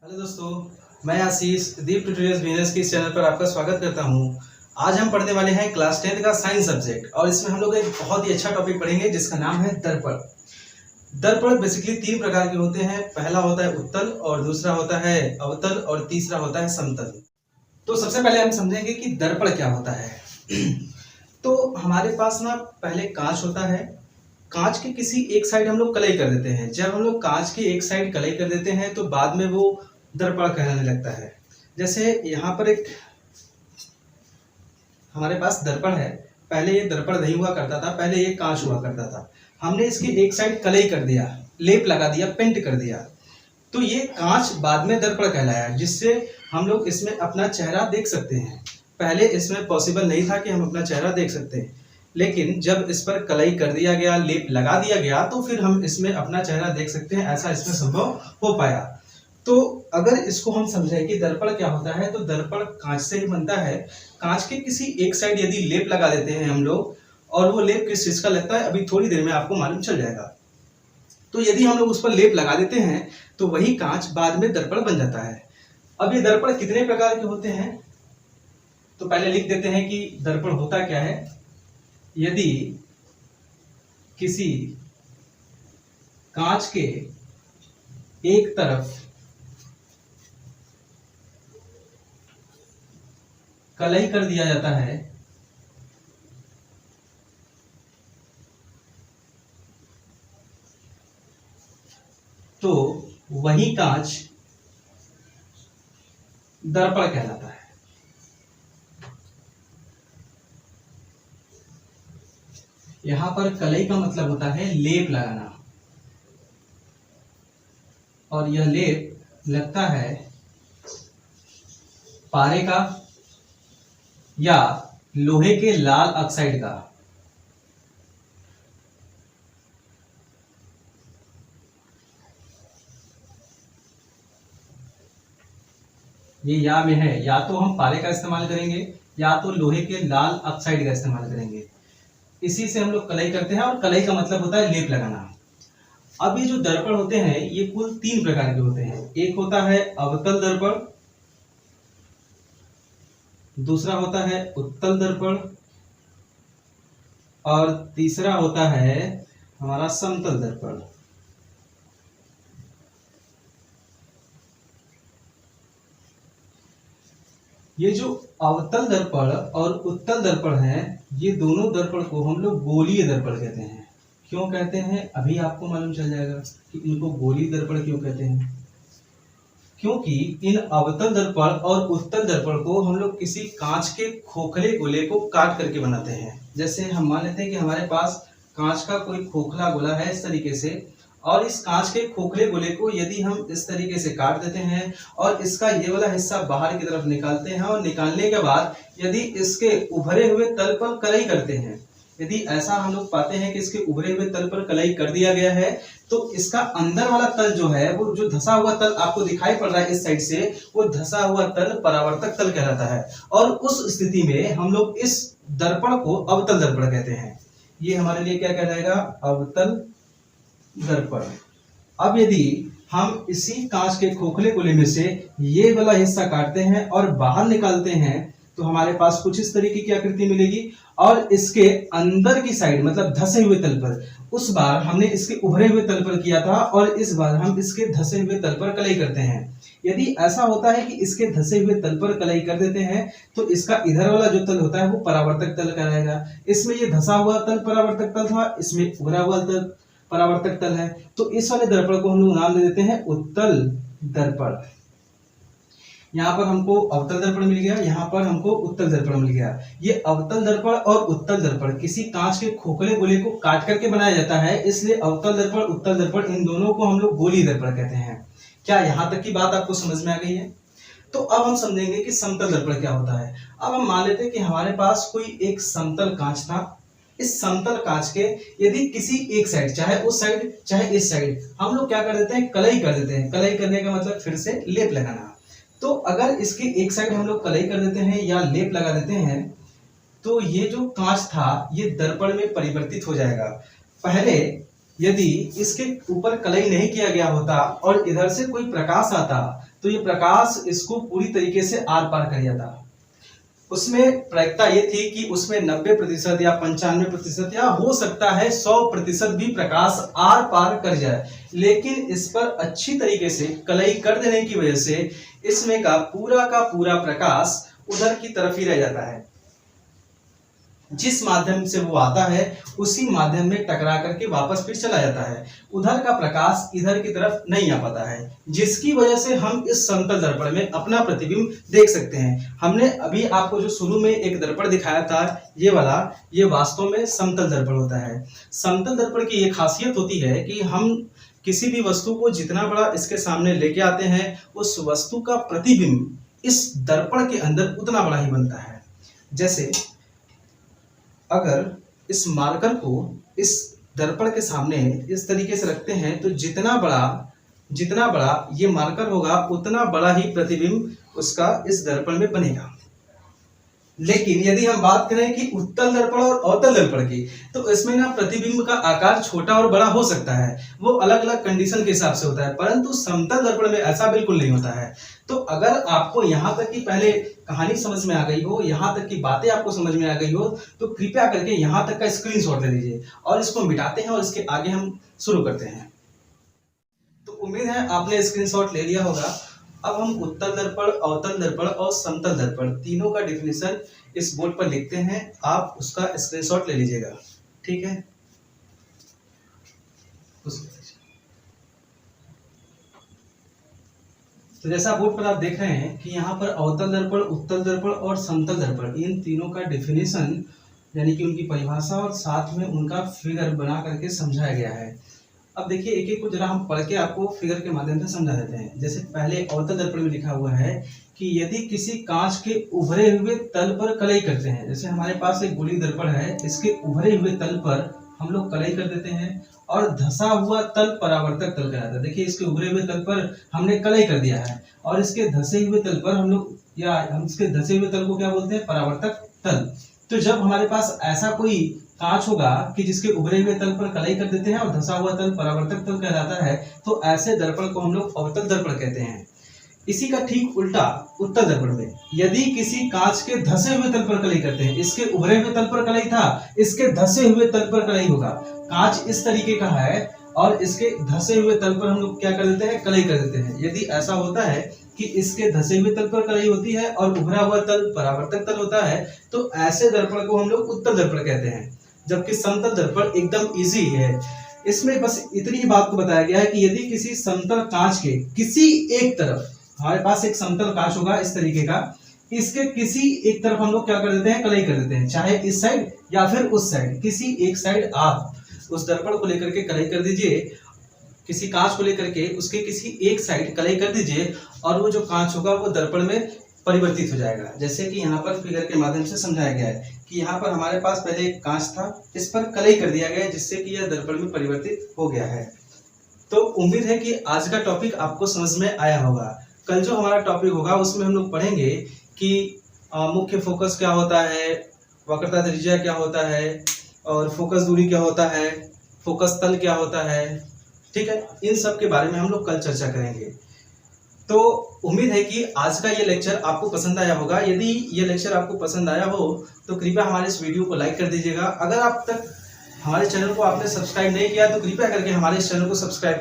Hello दोस्तों, मैं आशीष दीप tutorials business के इस चैनल पर आपका स्वागत करता हूं। आज हम पढ़ने वाले हैं क्लास 10th का साइंस सब्जेक्ट और इसमें हम लोग एक बहुत ही अच्छा टॉपिक पढ़ेंगे जिसका नाम है दर्पण। दर्पण बेसिकली तीन प्रकार के होते हैं। पहला होता है उत्तल और दूसरा होता है अवतल और तीसरा होता है समतल। तो सबसे पहले हम समझेंगे कि दर्पण क्या होता है। तो हमारे पास ना पहले कांच होता है। कांच के किसी एक साइड हम लोग कलई कर देते हैं। जब हम लोग कांच की एक साइड कलई कर देते हैं तो बाद में वो दर्पण कहलाने लगता है। जैसे यहाँ पर एक हमारे पास दर्पण है। पहले ये दर्पण नहीं हुआ करता था, पहले ये कांच हुआ करता था। हमने इसकी एक साइड कलई कर दिया, लेप लगा दिया, पेंट कर दिया, तो ये कांच बाद में दर्पण कहलाया, जिससे हम लोग इसमें अपना चेहरा देख सकते हैं। पहले इसमें पॉसिबल नहीं था कि हम अपना चेहरा देख सकते हैं, लेकिन जब इस पर कलई कर दिया गया, लेप लगा दिया गया, तो फिर हम इसमें अपना चेहरा देख सकते हैं। ऐसा इसमें संभव हो पाया। तो अगर इसको हम समझें कि दर्पण क्या होता है, तो दर्पण कांच से ही बनता है। कांच के किसी एक साइड यदि लेप लगा देते हैं हम लोग, और वो लेप किस चीज का लगता है अभी थोड़ी देर में आपको मालूम चल जाएगा। तो यदि हम लोग उस पर लेप लगा देते हैं तो वही कांच बाद में दर्पण बन जाता है। अब ये दर्पण कितने प्रकार के होते हैं, तो पहले लिख देते हैं कि दर्पण होता क्या है। यदि किसी कांच के एक तरफ कलई कर दिया जाता है तो वही कांच दर्पण कहलाता है। यहां पर कलई का मतलब होता है लेप लगाना, और यह लेप लगता है पारे का या लोहे के लाल ऑक्साइड का। ये या में है, या तो हम पारे का इस्तेमाल करेंगे या तो लोहे के लाल ऑक्साइड का इस्तेमाल करेंगे। इसी से हम लोग कलई करते हैं, और कलई का मतलब होता है लेप लगाना। अब ये जो दर्पण होते हैं ये कुल तीन प्रकार के होते हैं। एक होता है अवतल दर्पण, दूसरा होता है उत्तल दर्पण, और तीसरा होता है हमारा समतल दर्पण। ये जो अवतल दर्पण और उत्तल दर्पण है, ये दोनों दर्पण को हम लोग गोलीय दर्पण कहते हैं। क्यों कहते हैं अभी आपको मालूम चल जाएगा कि इनको गोलीय दर्पण क्यों कहते हैं। क्योंकि इन अवतल दर्पण और उत्तल दर्पण को हम लोग किसी कांच के खोखले गोले को काट करके बनाते हैं। जैसे हम मान लेते हैं कि हमारे पास कांच का कोई खोखला गोला है इस तरीके से, और इस कांच के खोखले गोले को यदि हम इस तरीके से काट देते हैं और इसका ये वाला हिस्सा बाहर की तरफ निकालते हैं, और निकालने के बाद यदि इसके उभरे हुए तल पर कलई करते हैं, यदि ऐसा हम लोग पाते हैं कि इसके उभरे हुए तल पर कलई कर दिया गया है, तो इसका अंदर वाला तल जो है, वो जो धसा हुआ तल आपको दिखाई पड़ रहा है इस साइड से, वो धसा हुआ तल परावर्तक तल कहलाता है। और उस स्थिति में हम लोग इस दर्पण को अवतल दर्पण कहते हैं। ये हमारे लिए क्या कहलाएगा, अवतल दर्पण। अब यदि हम इसी कांच के खोखले गोले में से ये वाला हिस्सा काटते हैं और बाहर निकालते हैं, तो हमारे पास कुछ इस तरीके की आकृति मिलेगी। और इसके अंदर की साइड मतलब धसे हुए तल पर, उस बार हमने इसके उभरे हुए तल पर किया था और इस बार हम इसके धसे हुए तल पर कलई करते हैं। यदि ऐसा होता है कि इसके धसे हुए तल पर कलई कर देते हैं, तो इसका इधर वाला जो तल होता है वो परावर्तक तल कहलाएगा। इसमें ये धसा हुआ तल परावर्तक तल था, इसमें उभरा हुआ तल परावर्तक तल है, तो इस वाले दर्पण को हम लोग नाम दे देते हैं उत्तल दर्पण। यहाँ पर हमको अवतल दर्पण मिल गया, यहाँ पर हमको उत्तल दर्पण मिल गया। ये अवतल दर्पण और उत्तल दर्पण किसी कांच के खोखले गोले को काट करके बनाया जाता है, इसलिए अवतल दर्पण उत्तल दर्पण इन दोनों को हम लोग गोलीय दर्पण कहते हैं। क्या यहाँ तक की बात आपको समझ में आ गई है? तो अब हम समझेंगे कि समतल दर्पण क्या होता है। अब हम मान लेते हैं कि हमारे पास कोई एक समतल कांच था। इस समतल कांच के यदि किसी एक साइड, चाहे उस साइड चाहे इस साइड, हम लोग क्या कर देते हैं, कलई कर देते हैं। कलई करने का मतलब फिर से लेप लगाना। तो अगर इसकी एक साइड हम लोग कलई कर देते हैं या लेप लगा देते हैं, तो ये जो कांच था ये दर्पण में परिवर्तित हो जाएगा। पहले यदि इसके ऊपर कलई नहीं किया गया होता और इधर से कोई प्रकाश आता तो ये प्रकाश इसको पूरी तरीके से आर पार कर जाता। उसमें प्रायिकता ये थी कि उसमें 90% या 95% या हो सकता है 100% भी प्रकाश आर पार कर जाए, लेकिन इस पर अच्छी तरीके से कलई कर देने की वजह से इसमें का पूरा प्रकाश उधर की तरफ ही रह जाता है। जिस माध्यम से वो आता है उसी माध्यम में टकरा करके वापस फिर चला जाता है। उधर का प्रकाश इधर की तरफ नहीं आ पाता है, जिसकी वजह से हम इस समतल दर्पण में अपना प्रतिबिंब देख सकते हैं। हमने अभी आपको जो शुरू में एक दर्पण दिखाया था ये वाला, ये वास्तव में समतल दर्पण होता है। समतल दर्पण की ये खासियत होती है कि हम किसी भी वस्तु को जितना बड़ा इसके सामने लेके आते हैं उस वस्तु का प्रतिबिंब इस दर्पण के अंदर उतना बड़ा ही बनता है। जैसे अगर इस मार्कर को इस दर्पण के सामने इस तरीके से रखते हैं तो जितना बड़ा ये मार्कर होगा उतना बड़ा ही प्रतिबिंब उसका इस दर्पण में बनेगा। लेकिन यदि हम बात करें कि उत्तल दर्पण और अवतल दर्पण की, तो इसमें ना प्रतिबिंब का आकार छोटा और बड़ा हो सकता है, वो अलग अलग कंडीशन के हिसाब से होता है, परंतु समतल दर्पण में ऐसा बिल्कुल नहीं होता है। तो अगर आपको यहाँ तक की पहले कहानी समझ में आ गई हो, यहाँ तक की बातें आपको समझ में आ गई हो, तो कृपया करके यहाँ तक का स्क्रीनशॉट ले लीजिए और इसको मिटाते हैं और इसके आगे हम शुरू करते हैं। तो उम्मीद है आपने स्क्रीनशॉट ले लिया होगा। अब हम उत्तल दर्पण, अवतल दर्पण और समतल दर्पण तीनों का डिफिनेशन इस बोर्ड पर लिखते हैं, आप उसका स्क्रीनशॉट ले लीजिएगा, ठीक है। तो जैसा बोर्ड पर आप देख रहे हैं कि यहाँ पर अवतल दर्पण, उत्तल दर्पण और समतल दर्पण इन तीनों का डिफिनेशन यानी कि उनकी परिभाषा और साथ में उनका फिगर बना करके समझाया गया है। अब देखिए एक एक को जरा हम पढ़ के आपको फिगर के माध्यम से समझा देते हैं। जैसे पहले अवतल दर्पण में लिखा हुआ है कि यदि किसी कांच के उभरे हुए तल पर कलई करते हैं, जैसे हमारे पास एक गोली दर्पण है, इसके उभरे हुए तल पर हम लोग कलई कर देते हैं और धसा हुआ तल परावर्तक तल कहलाता है। देखिए इसके उभरे हुए तल पर हमने कलई कर दिया है और इसके धसे हुए तल पर हम लोग हम इसके धसे हुए तल को क्या बोलते हैं, परावर्तक तल। तो जब हमारे पास ऐसा कोई कांच होगा कि जिसके उभरे हुए तल पर कलई कर देते हैं और धसा हुआ तल परावर्तक तल कहलाता है, तो ऐसे दर्पण को हम लोग अवतल दर्पण कहते हैं। इसी का ठीक उल्टा उत्तल दर्पण में यदि किसी कांच के धसे हुए तल पर कलई करते हैं, इसके उभरे हुए तल पर कलई था, इसके धसे हुए तल पर कलई होगा। कांच इस तरीके का है और इसके धसे हुए तल पर हम लोग क्या कर देते हैं, कलई कर देते हैं। यदि ऐसा होता है कि इसके धसे हुए तल पर कलई होती है और उभरा हुआ तल परावर्तक तल होता है, तो ऐसे दर्पण को हम लोग उत्तल दर्पण कहते हैं। जबकि समतल दर्पण एकदम इजी है। इसमें बस इतनी ही बात को बताया गया है कि यदि किसी समतल कांच के किसी एक तरफ, हमारे पास एक समतल कांच होगा इस तरीके का, इसके किसी एक तरफ हम लोग क्या कर देते हैं, कलई कर देते हैं, चाहे इस साइड या फिर उस साइड, किसी एक साइड आप उस दर्पण को लेकर के कलई कर दीजिए, किसी कांच को लेकर के उसके किसी एक साइड कलई कर दीजिए और वो जो कांच होगा वो दर्पण में परिवर्तित हो जाएगा। जैसे कि यहाँ पर फिगर के माध्यम से समझाया गया है कि यहाँ पर हमारे पास पहले एक कांच था, इस पर कलई कर दिया गया जिससे कि यह दर्पण में परिवर्तित हो गया है। तो उम्मीद है कि आज का टॉपिक आपको समझ में आया होगा। कल जो हमारा टॉपिक होगा उसमें हम लोग पढ़ेंगे कि मुख्य फोकस क्या होता है, वक्रता त्रिज्या क्या होता है और फोकस दूरी क्या होता है, फोकस तल क्या होता है, ठीक है। इन सब के बारे में हम लोग कल चर्चा करेंगे। तो उम्मीद है कि आज का ये लेक्चर आपको पसंद आया होगा। यदि ये लेक्चर आपको पसंद आया हो तो कृपया हमारे इस वीडियो को लाइक कर दीजिएगा। अगर आप तक हमारे चैनल को आपने सब्सक्राइब नहीं किया तो कृपया करके हमारे इस चैनल को सब्सक्राइब